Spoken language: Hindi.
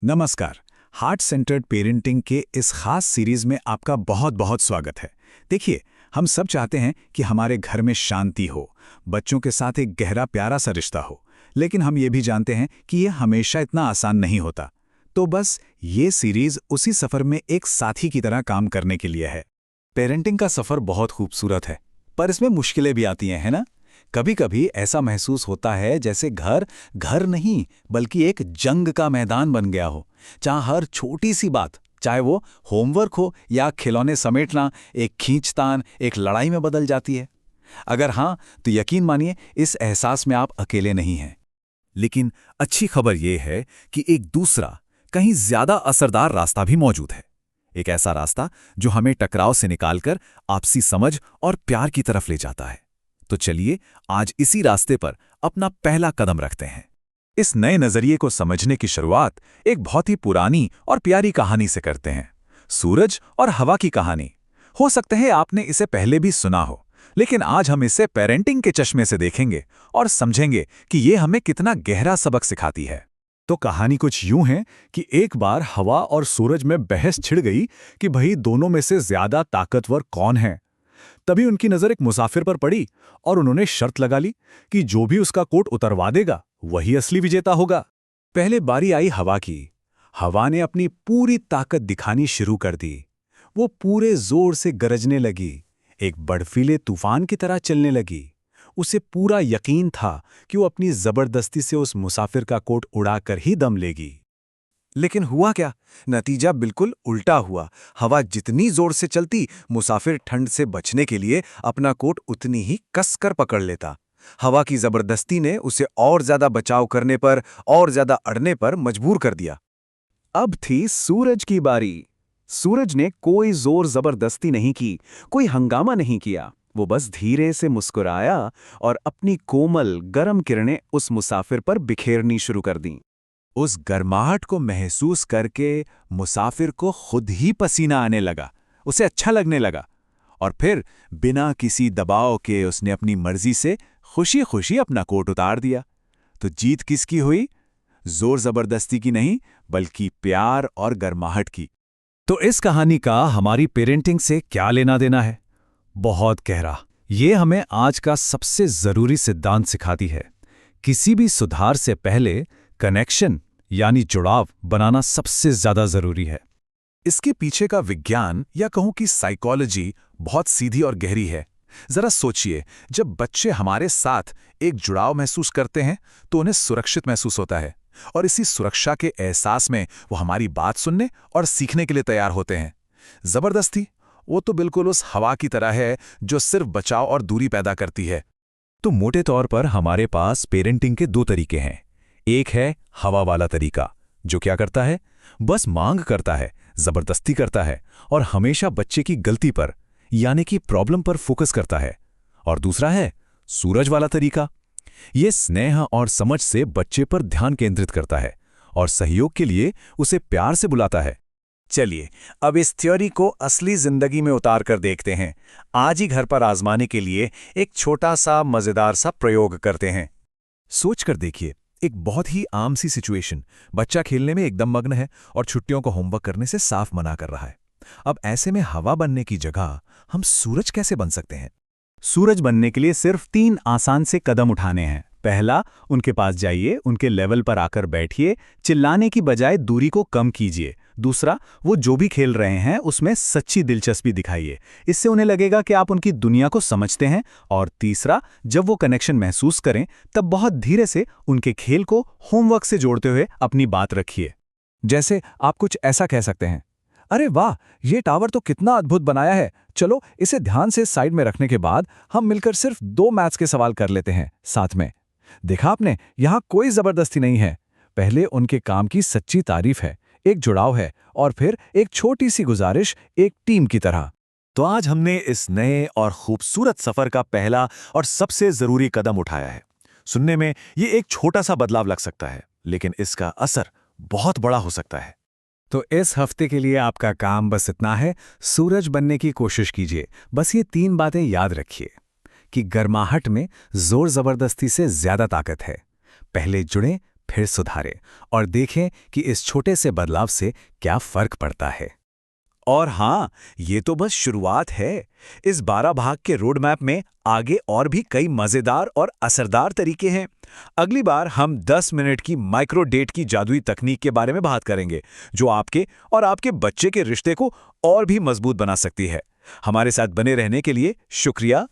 नमस्कार। हार्ट सेंटर्ड पेरेंटिंग के इस खास सीरीज में आपका बहुत बहुत स्वागत है। देखिए, हम सब चाहते हैं कि हमारे घर में शांति हो, बच्चों के साथ एक गहरा प्यारा सा रिश्ता हो, लेकिन हम ये भी जानते हैं कि ये हमेशा इतना आसान नहीं होता। तो बस ये सीरीज उसी सफर में एक साथी की तरह काम करने के लिए है। पेरेंटिंग का सफर बहुत खूबसूरत है, पर इसमें मुश्किलें भी आती हैं, है ना? कभी कभी ऐसा महसूस होता है जैसे घर घर नहीं बल्कि एक जंग का मैदान बन गया हो, जहां हर छोटी सी बात, चाहे वो होमवर्क हो या खिलौने समेटना, एक खींचतान एक लड़ाई में बदल जाती है। अगर हां, तो यकीन मानिए इस एहसास में आप अकेले नहीं हैं। लेकिन अच्छी खबर यह है कि एक दूसरा, कहीं ज्यादा असरदार रास्ता भी मौजूद है। एक ऐसा रास्ता जो हमें टकराव से निकालकर आपसी समझ और प्यार की तरफ ले जाता है। तो चलिए आज इसी रास्ते पर अपना पहला कदम रखते हैं। इस नए नजरिए को समझने की शुरुआत एक बहुत ही पुरानी और प्यारी कहानी से करते हैं। सूरज और हवा की कहानी। हो सकता है आपने इसे पहले भी सुना हो, लेकिन आज हम इसे पेरेंटिंग के चश्मे से देखेंगे और समझेंगे कि ये हमें कितना गहरा सबक सिखाती है। तो कहानी कुछ यूं है कि एक बार हवा और सूरज में बहस छिड़ गई कि भाई दोनों में से ज्यादा ताकतवर कौन है। तभी उनकी नजर एक मुसाफिर पर पड़ी और उन्होंने शर्त लगा ली कि जो भी उसका कोट उतरवा देगा वही असली विजेता होगा। पहले बारी आई हवा की। हवा ने अपनी पूरी ताकत दिखानी शुरू कर दी। वो पूरे जोर से गरजने लगी, एक बर्फीले तूफान की तरह चलने लगी। उसे पूरा यकीन था कि वो अपनी जबरदस्ती से उस मुसाफिर का कोट उड़ाकर ही दम लेगी। लेकिन हुआ क्या? नतीजा बिल्कुल उल्टा हुआ। हवा जितनी जोर से चलती, मुसाफिर ठंड से बचने के लिए अपना कोट उतनी ही कसकर पकड़ लेता। हवा की जबरदस्ती ने उसे और ज्यादा बचाव करने पर, और ज्यादा अड़ने पर मजबूर कर दिया। अब थी सूरज की बारी। सूरज ने कोई जोर जबरदस्ती नहीं की, कोई हंगामा नहीं किया। वो बस धीरे से मुस्कुराया और अपनी कोमल गर्म किरणें उस मुसाफिर पर बिखेरनी शुरू कर दीं। उस गर्माहट को महसूस करके मुसाफिर को खुद ही पसीना आने लगा, उसे अच्छा लगने लगा। और फिर बिना किसी दबाव के उसने अपनी मर्जी से खुशी खुशी अपना कोट उतार दिया। तो जीत किसकी हुई? जोर जबरदस्ती की नहीं, बल्कि प्यार और गर्माहट की। तो इस कहानी का हमारी पेरेंटिंग से क्या लेना देना है? बहुत गहरा। ये हमें आज का सबसे जरूरी सिद्धांत सिखाती है। किसी भी सुधार से पहले कनेक्शन यानी जुड़ाव बनाना सबसे ज्यादा जरूरी है। इसके पीछे का विज्ञान या कहूं कि साइकोलॉजी बहुत सीधी और गहरी है। जरा सोचिए, जब बच्चे हमारे साथ एक जुड़ाव महसूस करते हैं तो उन्हें सुरक्षित महसूस होता है, और इसी सुरक्षा के एहसास में वो हमारी बात सुनने और सीखने के लिए तैयार होते हैं। जबरदस्ती, वो तो बिल्कुल उस हवा की तरह है जो सिर्फ बचाव और दूरी पैदा करती है। तो मोटे तौर पर हमारे पास पेरेंटिंग के दो तरीके हैं। एक है हवा वाला तरीका, जो क्या करता है? बस मांग करता है, जबरदस्ती करता है और हमेशा बच्चे की गलती पर यानी कि प्रॉब्लम पर फोकस करता है। और दूसरा है सूरज वाला तरीका। ये स्नेह और समझ से बच्चे पर ध्यान केंद्रित करता है और सहयोग के लिए उसे प्यार से बुलाता है। चलिए अब इस थ्योरी को असली जिंदगी में उतार कर देखते हैं। आज ही घर पर आजमाने के लिए एक छोटा सा मजेदार सा प्रयोग करते हैं। सोच कर देखिए, एक बहुत ही आम सी सिचुएशन। बच्चा खेलने में एकदम मग्न है और छुट्टियों को होमवर्क करने से साफ मना कर रहा है। अब ऐसे में हवा बनने की जगह हम सूरज कैसे बन सकते हैं? सूरज बनने के लिए सिर्फ 3 आसान से कदम उठाने हैं। पहला, उनके पास जाइए, उनके लेवल पर आकर बैठिए, चिल्लाने की बजाय दूरी को कम कीजिए। दूसरा, वो जो भी खेल रहे हैं उसमें सच्ची दिलचस्पी दिखाइए, इससे उन्हें लगेगा कि आप उनकी दुनिया को समझते हैं। और तीसरा, जब वो कनेक्शन महसूस करें तब बहुत धीरे से उनके खेल को होमवर्क से जोड़ते हुए अपनी बात रखिए। जैसे आप कुछ ऐसा कह सकते हैं, अरे वाह, ये टावर तो कितना अद्भुत बनाया है, चलो इसे ध्यान से साइड में रखने के बाद हम मिलकर सिर्फ 2 मैथ्स के सवाल कर लेते हैं साथ में। देखा आपने, यहां कोई जबरदस्ती नहीं है। पहले उनके काम की सच्ची तारीफ है, एक जुड़ाव है, और फिर एक छोटी सी गुजारिश, एक टीम की तरह। तो आज हमने इस नए और खूबसूरत सफर का पहला और सबसे जरूरी कदम उठाया है। सुनने में ये एक छोटा सा बदलाव लग सकता है, लेकिन इसका असर बहुत बड़ा हो सकता है। तो इस हफ्ते के लिए आपका काम बस इतना है, सूरज बनने की कोशिश कीजिए। बस ये 3 बातें याद रखिए कि गर्माहट में जोर जबरदस्ती से ज्यादा ताकत है। पहले जुड़ें, फिर सुधारें और देखें कि इस छोटे से बदलाव से क्या फर्क पड़ता है। और हाँ, ये तो बस शुरुआत है। इस 12 भाग के रोड मैप में आगे और भी कई मजेदार और असरदार तरीके हैं। अगली बार हम 10 मिनट की माइक्रो डेट की जादुई तकनीक के बारे में बात करेंगे, जो आपके और आपके बच्चे के रिश्ते को और भी मजबूत बना सकती है। हमारे साथ बने रहने के लिए शुक्रिया।